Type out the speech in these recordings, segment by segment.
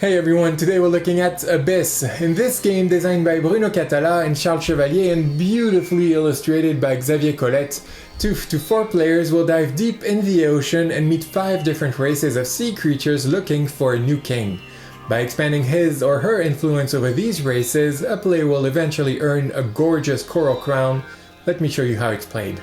Hey everyone, today we're looking at Abyss. In this game, designed by Bruno Catala and Charles Chevalier and beautifully illustrated by Xavier Colette, 2 to 4 players will dive deep in the ocean and meet 5 different races of sea creatures looking for a new king. By expanding his or her influence over these races, a player will eventually earn a gorgeous coral crown. Let me show you how it's played.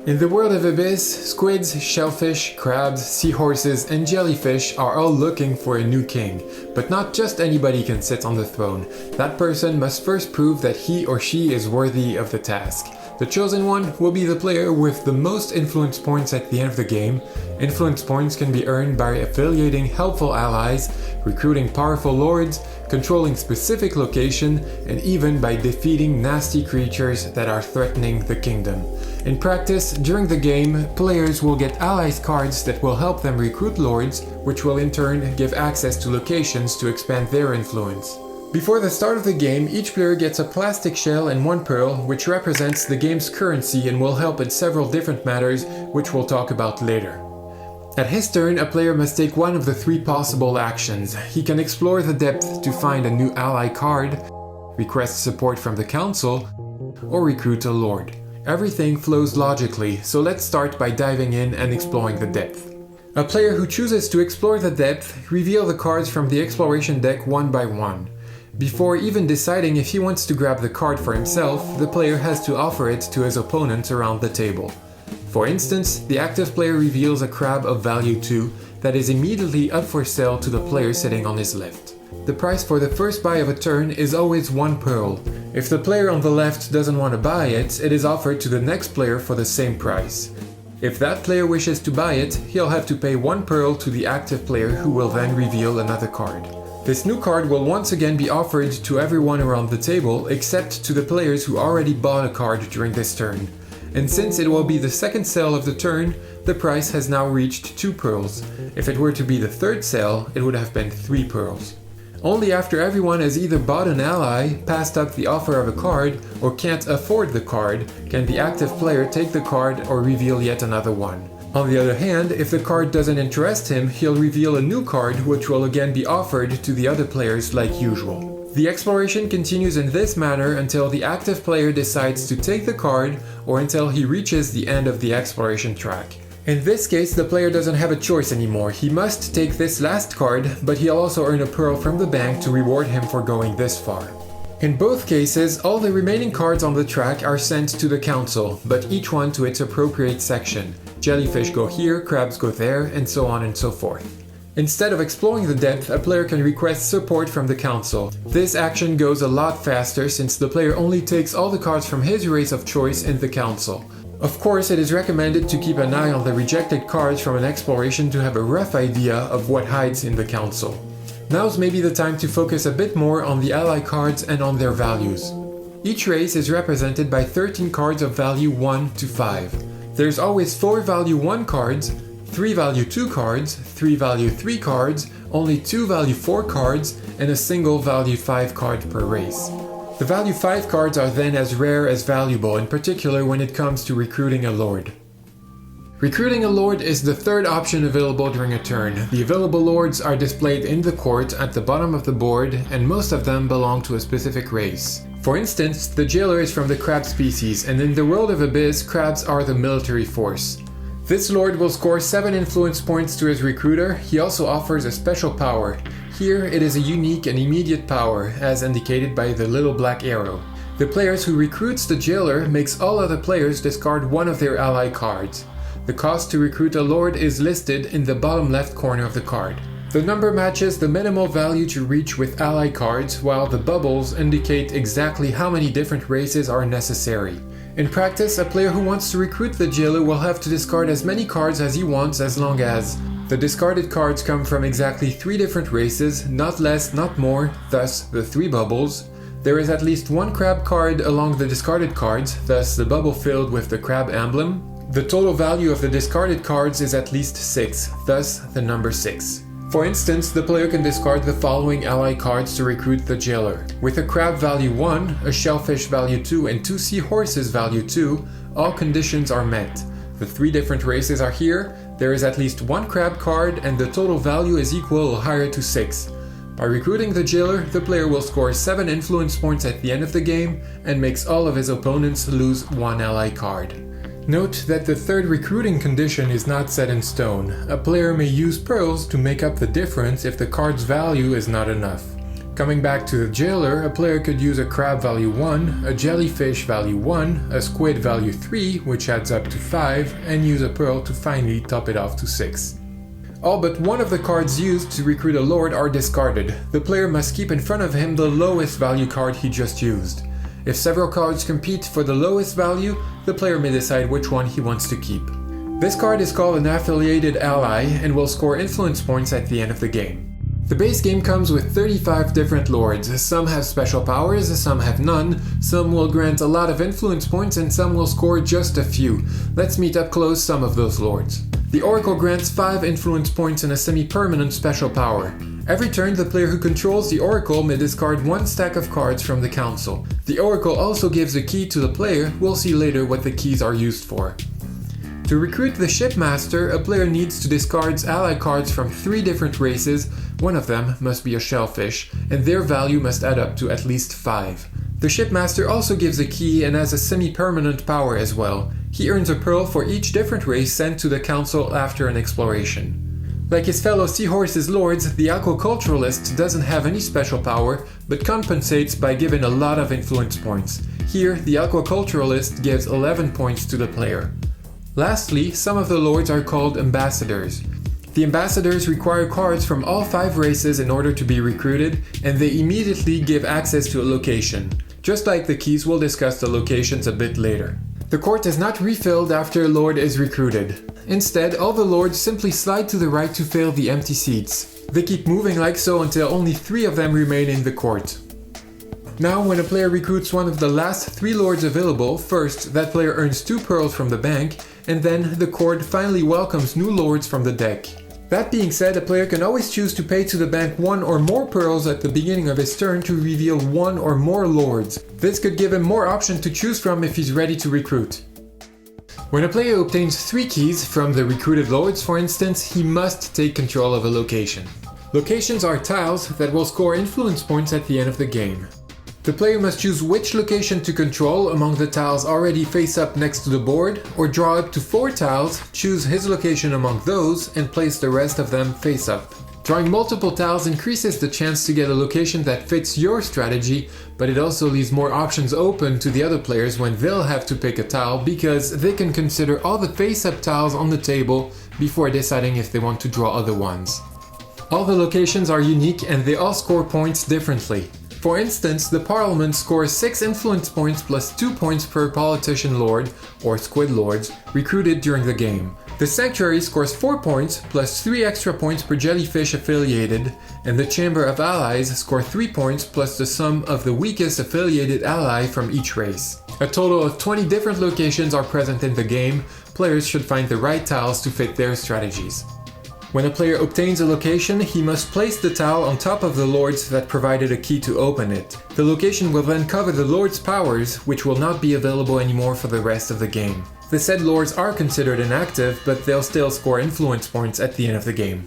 In the world of Abyss, squids, shellfish, crabs, seahorses, and jellyfish are all looking for a new king. But not just anybody can sit on the throne. That person must first prove that he or she is worthy of the task. The chosen one will be the player with the most influence points at the end of the game. Influence points can be earned by affiliating helpful allies, recruiting powerful lords, controlling specific location, and even by defeating nasty creatures that are threatening the kingdom. In practice, during the game, players will get allies cards that will help them recruit lords, which will in turn give access to locations to expand their influence. Before the start of the game, each player gets a plastic shell and 1 pearl, which represents the game's currency and will help in several different matters, which we'll talk about later. At his turn, a player must take one of the 3 possible actions. He can explore the depth to find a new ally card, request support from the council, or recruit a lord. Everything flows logically, so let's start by diving in and exploring the depth. A player who chooses to explore the depth reveal the cards from the exploration deck one by one. Before even deciding if he wants to grab the card for himself, the player has to offer it to his opponent around the table. For instance, the active player reveals a crab of value 2 that is immediately up for sale to the player sitting on his left. The price for the first buy of a turn is always 1 pearl. If the player on the left doesn't want to buy it, it is offered to the next player for the same price. If that player wishes to buy it, he'll have to pay 1 pearl to the active player, who will then reveal another card. This new card will once again be offered to everyone around the table, except to the players who already bought a card during this turn. And since it will be the second sale of the turn, the price has now reached 2 pearls. If it were to be the third sale, it would have been 3 pearls. Only after everyone has either bought an ally, passed up the offer of a card, or can't afford the card, can the active player take the card or reveal yet another one. On the other hand, if the card doesn't interest him, he'll reveal a new card, which will again be offered to the other players like usual. The exploration continues in this manner until the active player decides to take the card, or until he reaches the end of the exploration track. In this case, the player doesn't have a choice anymore. He must take this last card, but he'll also earn a pearl from the bank to reward him for going this far. In both cases, all the remaining cards on the track are sent to the council, but each one to its appropriate section. Jellyfish go here, crabs go there, and so on and so forth. Instead of exploring the depth, a player can request support from the council. This action goes a lot faster since the player only takes all the cards from his race of choice in the council. Of course, it is recommended to keep an eye on the rejected cards from an exploration to have a rough idea of what hides in the council. Now's maybe the time to focus a bit more on the ally cards and on their values. Each race is represented by 13 cards of value 1 to 5. There's always 4 value 1 cards, 3 value 2 cards, 3 value 3 cards, only 2 value 4 cards, and a single value 5 card per race. The value 5 cards are then as rare as valuable, in particular when it comes to recruiting a lord. Recruiting a lord is the third option available during a turn. The available lords are displayed in the court at the bottom of the board, and most of them belong to a specific race. For instance, the jailer is from the crab species, and in the world of Abyss, crabs are the military force. This lord will score 7 influence points to his recruiter. He also offers a special power. Here it is a unique and immediate power, as indicated by the little black arrow. The player who recruits the jailer makes all other players discard one of their ally cards. The cost to recruit a lord is listed in the bottom left corner of the card. The number matches the minimal value to reach with ally cards, while the bubbles indicate exactly how many different races are necessary. In practice, a player who wants to recruit the jailer will have to discard as many cards as he wants, as long as the discarded cards come from exactly 3 different races, not less, not more, thus the 3 bubbles. There is at least 1 crab card along the discarded cards, thus the bubble filled with the crab emblem. The total value of the discarded cards is at least 6, thus the number 6. For instance, the player can discard the following ally cards to recruit the jailer. With a crab value 1, a shellfish value 2, and 2 seahorses value 2, all conditions are met. The 3 different races are here, there is at least 1 crab card, and the total value is equal or higher to 6. By recruiting the jailer, the player will score 7 influence points at the end of the game, and makes all of his opponents lose 1 ally card. Note that the third recruiting condition is not set in stone. A player may use pearls to make up the difference if the card's value is not enough. Coming back to the jailer, a player could use a crab value 1, a jellyfish value 1, a squid value 3, which adds up to 5, and use a pearl to finally top it off to 6. All but one of the cards used to recruit a lord are discarded. The player must keep in front of him the lowest value card he just used. If several cards compete for the lowest value, the player may decide which one he wants to keep. This card is called an affiliated ally and will score influence points at the end of the game. The base game comes with 35 different lords. Some have special powers, some have none, some will grant a lot of influence points, and some will score just a few. Let's meet up close some of those lords. The Oracle grants 5 influence points and a semi-permanent special power. Every turn, the player who controls the Oracle may discard 1 stack of cards from the Council. The Oracle also gives a key to the player. We'll see later what the keys are used for. To recruit the Shipmaster, a player needs to discard ally cards from 3 different races. One of them must be a shellfish, and their value must add up to at least 5. The Shipmaster also gives a key and has a semi-permanent power as well. He earns a pearl for each different race sent to the Council after an exploration. Like his fellow Seahorses lords, the Aqua Culturalist doesn't have any special power, but compensates by giving a lot of influence points. Here, the Aqua Culturalist gives 11 points to the player. Lastly, some of the lords are called ambassadors. The ambassadors require cards from all 5 races in order to be recruited, and they immediately give access to a location. Just like the keys, we'll discuss the locations a bit later. The court is not refilled after a lord is recruited. Instead, all the lords simply slide to the right to fill the empty seats. They keep moving like so until only 3 of them remain in the court. Now, when a player recruits one of the last 3 lords available, first, that player earns 2 pearls from the bank, and then the court finally welcomes new lords from the deck. That being said, a player can always choose to pay to the bank 1 or more pearls at the beginning of his turn to reveal 1 or more lords. This could give him more options to choose from if he's ready to recruit. When a player obtains 3 keys from the recruited lords, for instance, he must take control of a location. Locations are tiles that will score influence points at the end of the game. The player must choose which location to control among the tiles already face up next to the board, or draw up to 4 tiles, choose his location among those, and place the rest of them face up. Drawing multiple tiles increases the chance to get a location that fits your strategy, but it also leaves more options open to the other players when they'll have to pick a tile, because they can consider all the face-up tiles on the table before deciding if they want to draw other ones. All the locations are unique and they all score points differently. For instance, the Parliament scores 6 influence points plus 2 points per politician lord, or squid lords, recruited during the game. The Sanctuary scores 4 points plus 3 extra points per jellyfish affiliated, and the Chamber of Allies score 3 points plus the sum of the weakest affiliated ally from each race. A total of 20 different locations are present in the game. Players should find the right tiles to fit their strategies. When a player obtains a location, he must place the tile on top of the lords that provided a key to open it. The location will then cover the lord's powers, which will not be available anymore for the rest of the game. The said lords are considered inactive, but they'll still score influence points at the end of the game.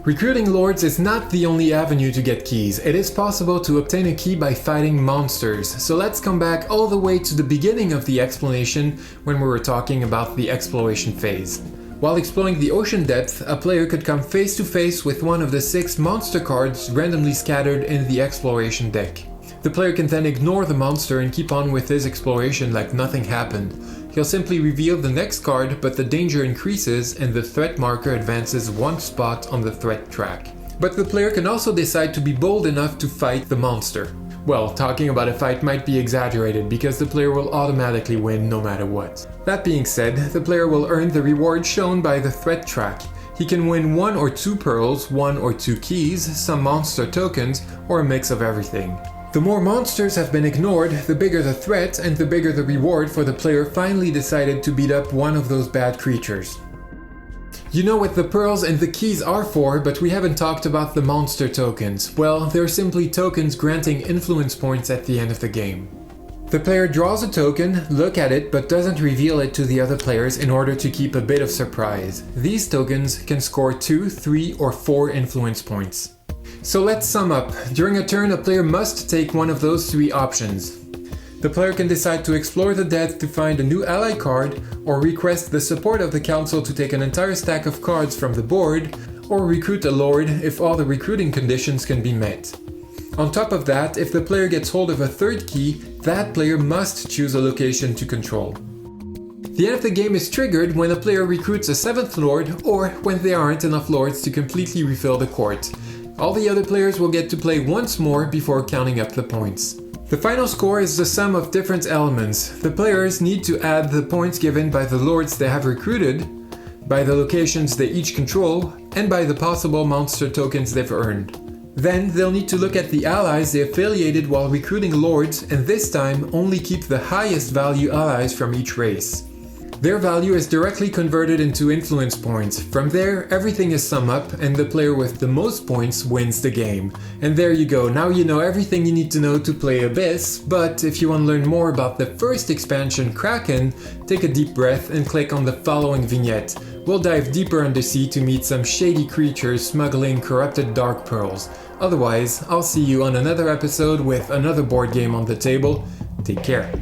Recruiting lords is not the only avenue to get keys. It is possible to obtain a key by fighting monsters. So let's come back all the way to the beginning of the explanation when we were talking about the exploration phase. While exploring the ocean depth, a player could come face to face with one of the 6 monster cards randomly scattered in the exploration deck. The player can then ignore the monster and keep on with his exploration like nothing happened. He'll simply reveal the next card, but the danger increases and the threat marker advances 1 spot on the threat track. But the player can also decide to be bold enough to fight the monster. Well, talking about a fight might be exaggerated because the player will automatically win no matter what. That being said, the player will earn the reward shown by the threat track. He can win 1 or 2 pearls, 1 or 2 keys, some monster tokens, or a mix of everything. The more monsters have been ignored, the bigger the threat and the bigger the reward for the player finally decided to beat up one of those bad creatures. You know what the pearls and the keys are for, but we haven't talked about the monster tokens. Well, they're simply tokens granting influence points at the end of the game. The player draws a token, look at it, but doesn't reveal it to the other players in order to keep a bit of surprise. These tokens can score 2, 3, or 4 influence points. So let's sum up. During a turn, a player must take one of those 3 options. The player can decide to explore the dead to find a new ally card, or request the support of the council to take an entire stack of cards from the board, or recruit a lord if all the recruiting conditions can be met. On top of that, if the player gets hold of a 3rd key, that player must choose a location to control. The end of the game is triggered when a player recruits a 7th lord, or when there aren't enough lords to completely refill the court. All the other players will get to play once more before counting up the points. The final score is the sum of different elements. The players need to add the points given by the lords they have recruited, by the locations they each control, and by the possible monster tokens they've earned. Then they'll need to look at the allies they affiliated while recruiting lords, and this time only keep the highest value allies from each race. Their value is directly converted into influence points. From there, everything is summed up, and the player with the most points wins the game. And there you go, now you know everything you need to know to play Abyss, but if you want to learn more about the first expansion, Kraken, take a deep breath and click on the following vignette. We'll dive deeper undersea to meet some shady creatures smuggling corrupted dark pearls. Otherwise, I'll see you on another episode with another board game on the table. Take care.